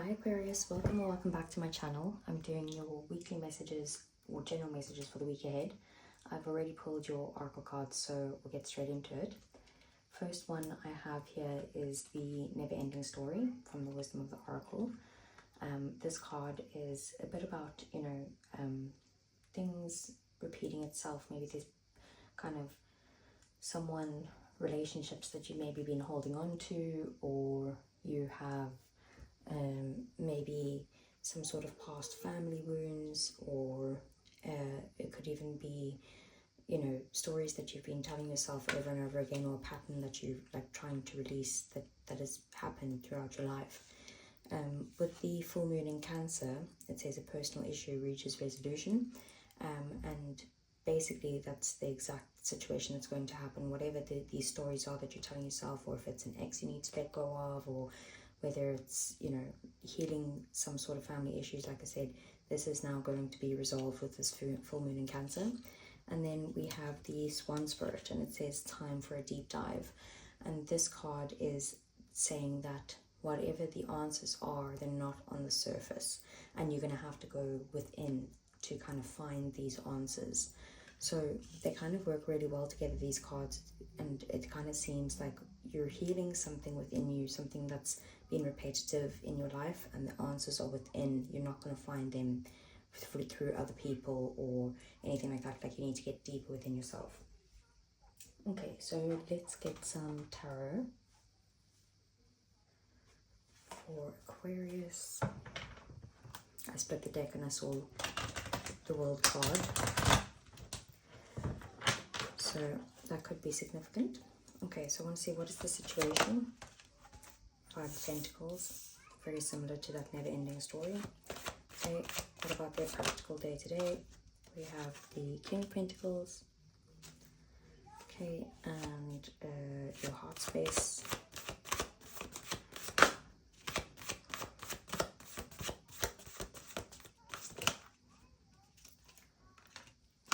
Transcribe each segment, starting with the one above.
Hi Aquarius, welcome or welcome back to my channel. I'm doing your weekly messages or general messages for the week ahead. I've already pulled your oracle cards, so we'll get straight into it. First one I have here is the never-ending story from the Wisdom of the Oracle. This card is a bit about, things repeating itself. Maybe there's kind of relationships that you maybe been holding on to, or you have maybe some sort of past family wounds, or it could even be, stories that you've been telling yourself over and over again, or a pattern that you're trying to release that has happened throughout your life. With the full moon in Cancer, it says a personal issue reaches resolution, and basically that's the exact situation that's going to happen. Whatever these stories are that you're telling yourself, or if it's an ex you need to let go of, or whether it's, healing some sort of family issues, like I said, this is now going to be resolved with this full moon in Cancer. And then we have the Swan Spirit, and it says time for a deep dive. And this card is saying that whatever the answers are, they're not on the surface, and you're going to have to go within to kind of find these answers. So they kind of work really well together, these cards, and it kind of seems like you're healing something within you, something that's been repetitive in your life, and the answers are within. You're not going to find them through other people or anything like that. Like, you need to get deeper within yourself. Okay, so let's get some tarot for Aquarius. I split the deck and I saw the World card, so that could be significant. Okay, so I want to see, what is the situation? Five of Pentacles, very similar to that never-ending story. Okay, what about their practical day-to-day? We have the King of Pentacles. Okay, and your heart space.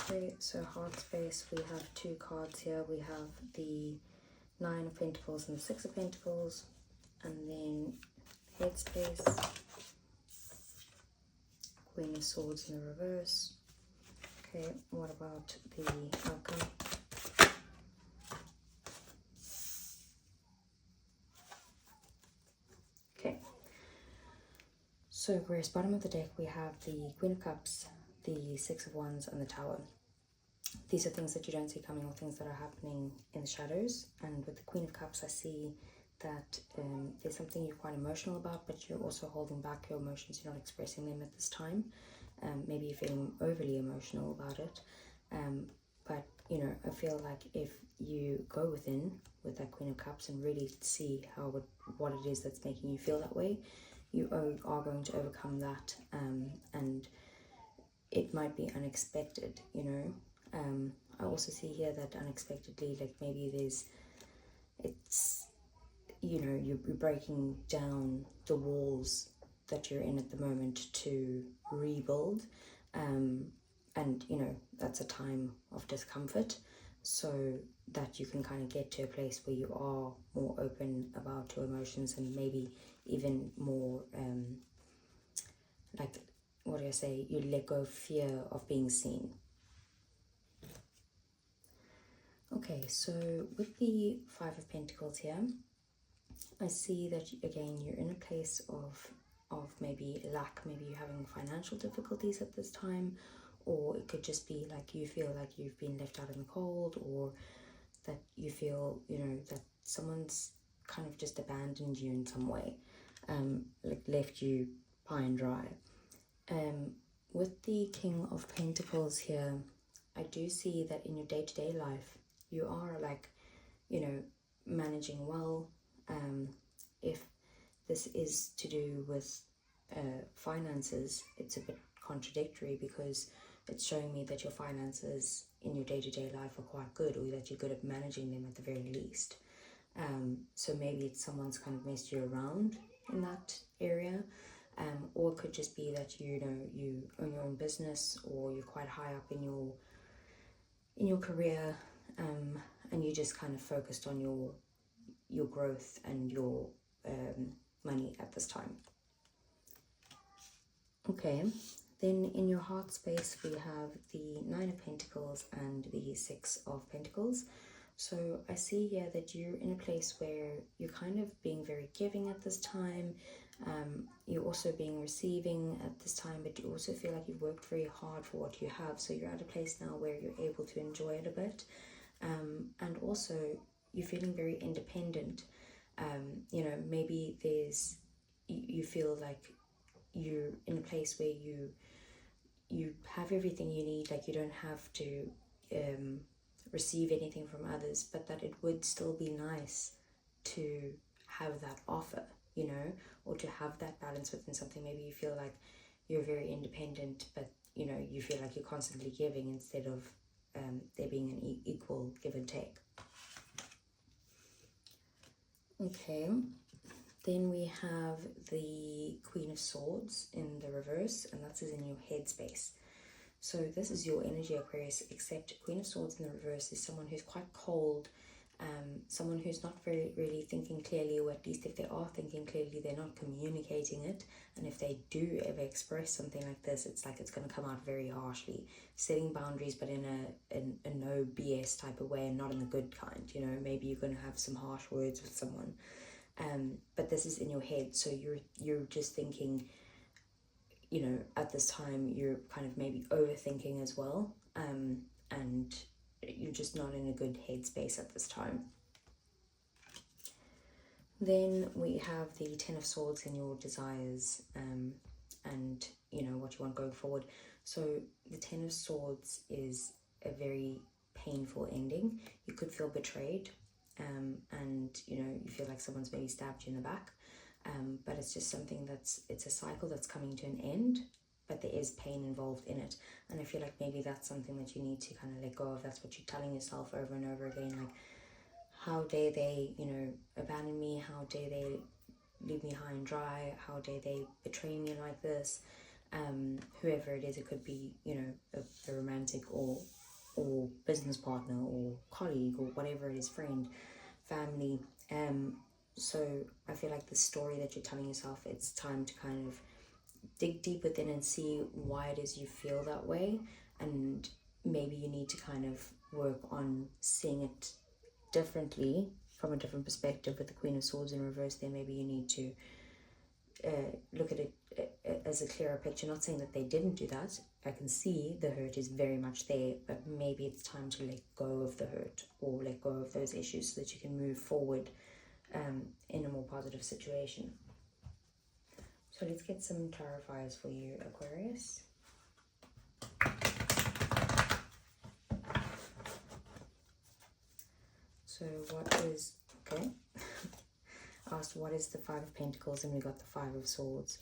Okay, so heart space, we have two cards here. We have the Nine of Pentacles and the Six of Pentacles, and then headspace, Queen of Swords in the reverse. Okay, what about the outcome? Okay, so Aquarius, bottom of the deck we have the Queen of Cups, the Six of Wands, and the Tower. These are things that you don't see coming, or things that are happening in the shadows. And with the Queen of Cups, I see that there's something you're quite emotional about, but you're also holding back your emotions. You're not expressing them at this time. Maybe you're feeling overly emotional about it. But, I feel like if you go within with that Queen of Cups and really see what it is that's making you feel that way, you are going to overcome that. And it might be unexpected, I also see here that unexpectedly, like, maybe you're breaking down the walls that you're in at the moment to rebuild, and that's a time of discomfort, so that you can kind of get to a place where you are more open about your emotions, and maybe even more you let go of fear of being seen. Okay, so with the Five of Pentacles here, I see that, again, you're in a place of maybe lack. Maybe you're having financial difficulties at this time, or it could just be like you feel like you've been left out in the cold, or that you feel, that someone's kind of just abandoned you in some way, like left you high and dry. With the King of Pentacles here, I do see that in your day-to-day life, you are managing well. If this is to do with finances, it's a bit contradictory, because it's showing me that your finances in your day-to-day life are quite good, or that you're good at managing them at the very least. So maybe it's someone's kind of messed you around in that area. Or it could just be that you own your own business, or you're quite high up in your career, and you just kind of focused on your growth and your money at this time. Okay, then in your heart space we have the Nine of Pentacles and the Six of Pentacles. So I see here that you're in a place where you're kind of being very giving at this time. You're also being receiving at this time, but you also feel like you've worked very hard for what you have. So you're at a place now where you're able to enjoy it a bit. And also you're feeling very independent. You know, maybe you feel like you're in a place where you have everything you need, like you don't have to receive anything from others, but that it would still be nice to have that offer, you know, or to have that balance within something. Maybe you feel like you're very independent, but you know, you feel like you're constantly giving instead of there being an equal give and take. Okay, then we have the Queen of Swords in the reverse, and that is in your headspace. So this is your energy, Aquarius, except Queen of Swords in the reverse is someone who's quite cold, someone who's not really thinking clearly, or at least if they are thinking clearly, they're not communicating it. And if they do ever express something like this, it's like it's going to come out very harshly, setting boundaries, but in a no BS type of way, and not in the good kind. You know, maybe you're going to have some harsh words with someone, but this is in your head, so you're just thinking, you know, at this time you're kind of maybe overthinking as well, and you're just not in a good headspace at this time. Then we have the Ten of Swords in your desires, and you know what you want going forward. So the Ten of Swords is a very painful ending. You could feel betrayed, and you know, you feel like someone's maybe stabbed you in the back, but it's just something it's a cycle that's coming to an end, but there is pain involved in it. And I feel like maybe that's something that you need to kind of let go of. That's what you're telling yourself over and over again, like, how dare they, you know, abandon me? How dare they leave me high and dry? How dare they betray me like this? Whoever it is, it could be, you know, a romantic or business partner or colleague or whatever it is, friend, family. So I feel like the story that you're telling yourself, it's time to kind of dig deep within and see why it is you feel that way, and maybe you need to kind of work on seeing it differently, from a different perspective. With the Queen of Swords in reverse there, maybe you need to look at it as a clearer picture. Not saying that they didn't do that, I can see the hurt is very much there, but maybe it's time to let go of the hurt, or let go of those issues, so that you can move forward in a more positive situation. So let's get some clarifiers for you, Aquarius. So what is, okay, asked what is the Five of Pentacles, and we got the Five of Swords.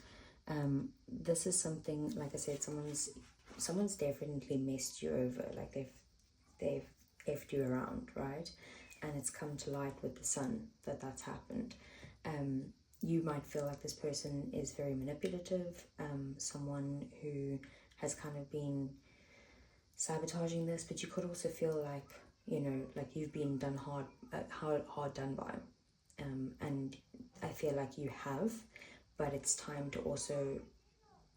This is something, like I said, someone's definitely messed you over, like they've effed you around, right? And it's come to light with the Sun that that's happened. You might feel like this person is very manipulative, someone who has kind of been sabotaging this, but you could also feel like, you know, like you've been done hard done by, and I feel like you have, but it's time to also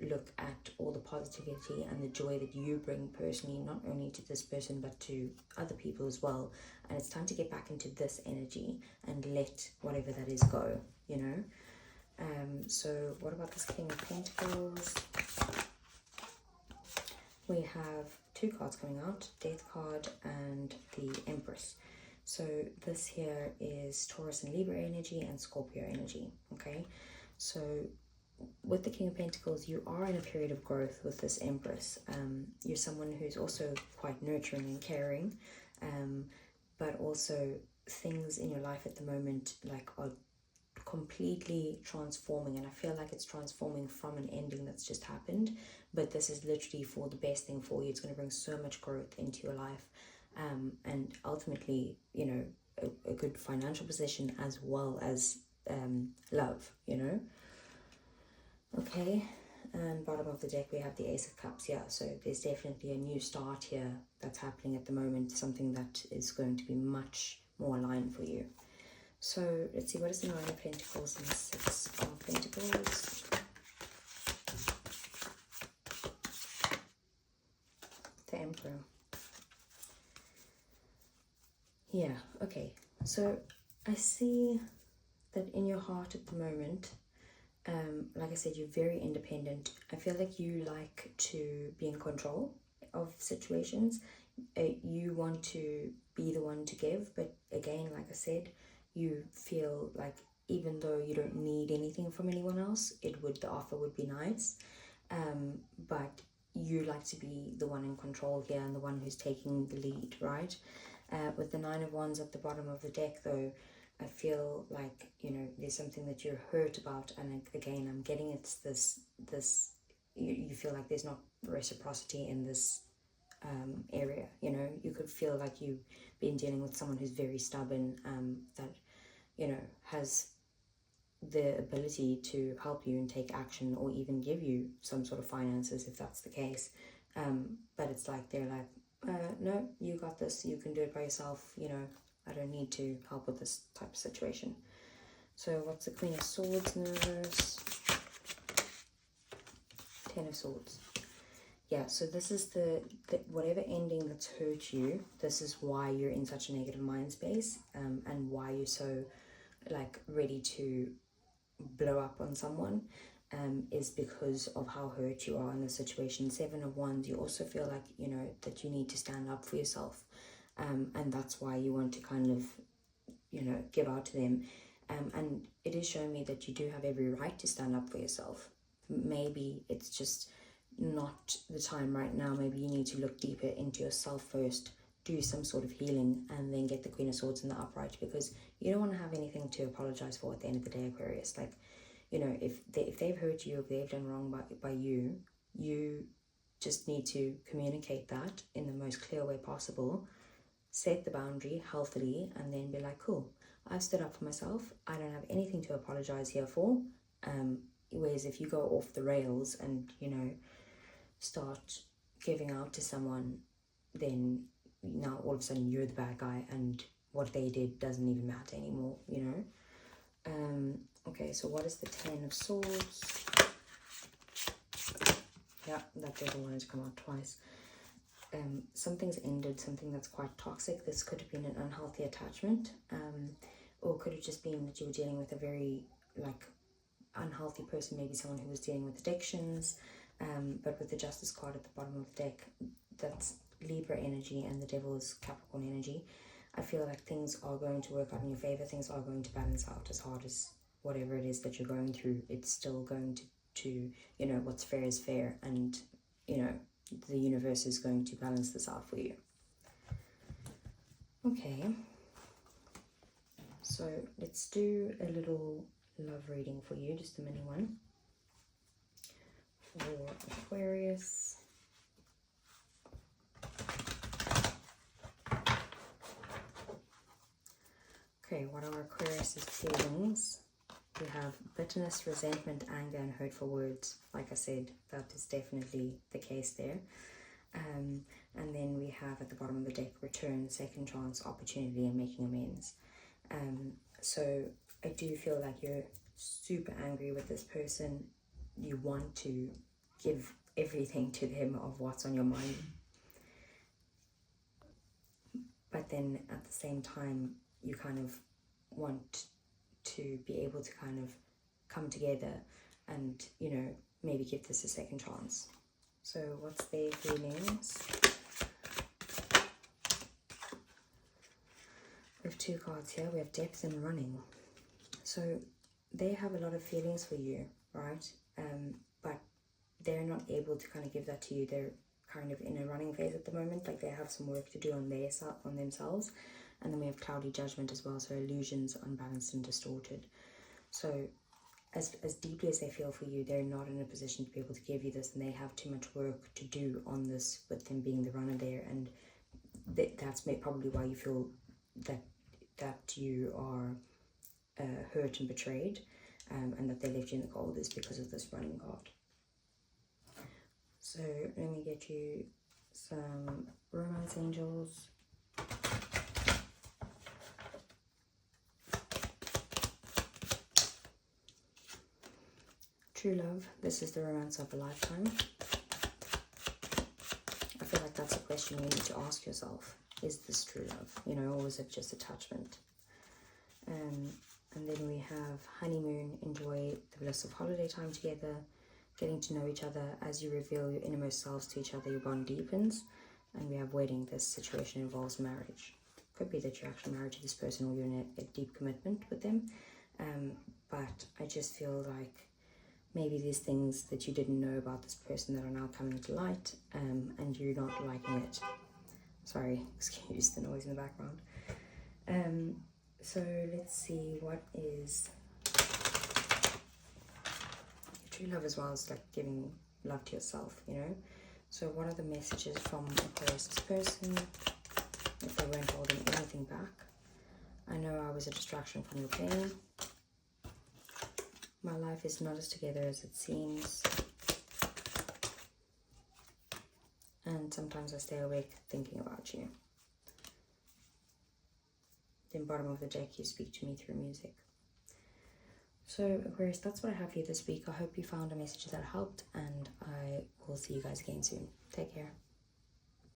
look at all the positivity and the joy that you bring personally, not only to this person but to other people as well. And it's time to get back into this energy and let whatever that is go, you know. So what about this King of Pentacles? We have two cards coming out, Death card and the Empress. So this here is Taurus and Libra energy and Scorpio energy, okay? So with the King of Pentacles, you are in a period of growth with this Empress. You're someone who's also quite nurturing and caring, but also things in your life at the moment like are completely transforming, and I feel like it's transforming from an ending that's just happened, but this is literally for the best thing for you. It's going to bring so much growth into your life, and ultimately, you know, a good financial position as well as love, you know. Okay, and bottom of the deck we have the Ace of Cups. Yeah, so there's definitely a new start here that's happening at the moment, something that is going to be much more aligned for you. So let's see, what is the Nine of Pentacles and the Six of Pentacles? Yeah, okay. So I see that in your heart at the moment, like I said, you're very independent. I feel like you like to be in control of situations. You want to be the one to give, but again, like I said, you feel like even though you don't need anything from anyone else, the offer would be nice. But you like to be the one in control here and the one who's taking the lead, right? With the Nine of Wands at the bottom of the deck, though, I feel like, you know, there's something that you're hurt about, and again, I'm getting it's this you feel like there's not reciprocity in this area. You know, you could feel like you've been dealing with someone who's very stubborn, that, you know, has the ability to help you and take action, or even give you some sort of finances if that's the case. But it's like they're like, no, you got this, you can do it by yourself, you know, I don't need to help with this type of situation. So what's the Queen of Swords in reverse? Ten of Swords. Yeah, so this is the whatever ending that's hurt you, this is why you're in such a negative mind space, and why you're so like ready to blow up on someone, is because of how hurt you are in the situation. Seven of Wands, you also feel like, you know, that you need to stand up for yourself, and that's why you want to kind of, you know, give out to them, and it is showing me that you do have every right to stand up for yourself. Maybe it's just not the time right now. Maybe you need to look deeper into yourself first, do some sort of healing, and then get the Queen of Swords in the upright, because you don't want to have anything to apologize for at the end of the day, Aquarius. Like, you know, if they've hurt you, if they've done wrong by you, you just need to communicate that in the most clear way possible, set the boundary healthily, and then be like, cool, I've stood up for myself, I don't have anything to apologize here for. Whereas if you go off the rails and, you know, start giving out to someone, then now all of a sudden you're the bad guy and what they did doesn't even matter anymore, you know. Okay, so what is the Ten of Swords? Yeah, that devil wanted to come out twice. Something's ended, something that's quite toxic. This could have been an unhealthy attachment, or could have just been that you were dealing with a very like unhealthy person, maybe someone who was dealing with addictions, but with the Justice card at the bottom of the deck, that's Libra energy and the devil is Capricorn energy. I feel like things are going to work out in your favor, things are going to balance out. As hard as whatever it is that you're going through, it's still going to you know, what's fair is fair, and you know, the universe is going to balance this out for you. Okay, so let's do a little love reading for you, just a mini one for Aquarius. Okay, what are Aquarius's feelings? We have bitterness, resentment, anger, and hurtful words. Like I said, that is definitely the case there. And then we have at the bottom of the deck, return, second chance, opportunity, and making amends. So I do feel like you're super angry with this person. You want to give everything to them of what's on your mind. But then at the same time, you kind of want to be able to kind of come together and, you know, maybe give this a second chance. So what's their feelings? We have two cards here. We have depth and running. So they have a lot of feelings for you, right? But they're not able to kind of give that to you. They're kind of in a running phase at the moment. Like they have some work to do on themselves. And then we have cloudy judgment as well. So illusions, unbalanced and distorted. So as deeply as they feel for you, they're not in a position to be able to give you this, and they have too much work to do on this with them being the runner there. And that's probably why you feel that you are hurt and betrayed, and that they left you in the cold, is because of this running card. So let me get you some romance angels. True love, this is the romance of a lifetime. I feel like that's a question you need to ask yourself. is this true love, you know, or is it just attachment? And then we have honeymoon, enjoy the bliss of holiday time together, getting to know each other. As you reveal your innermost selves to each other, your bond deepens. And we have wedding. This situation involves marriage. Could be that you're actually married to this person or you're in a deep commitment with them. But I just feel like maybe there's things that you didn't know about this person that are now coming to light, and you're not liking it. Sorry, excuse the noise in the background. So let's see, what is true love as well as like giving love to yourself, you know? So what are the messages from Aquarius' person if they weren't holding anything back? I know I was a distraction from your pain. My life is not as together as it seems. And sometimes I stay awake thinking about you. Then bottom of the deck, you speak to me through music. So Aquarius, that's what I have for you this week. I hope you found a message that helped, and I will see you guys again soon. Take care.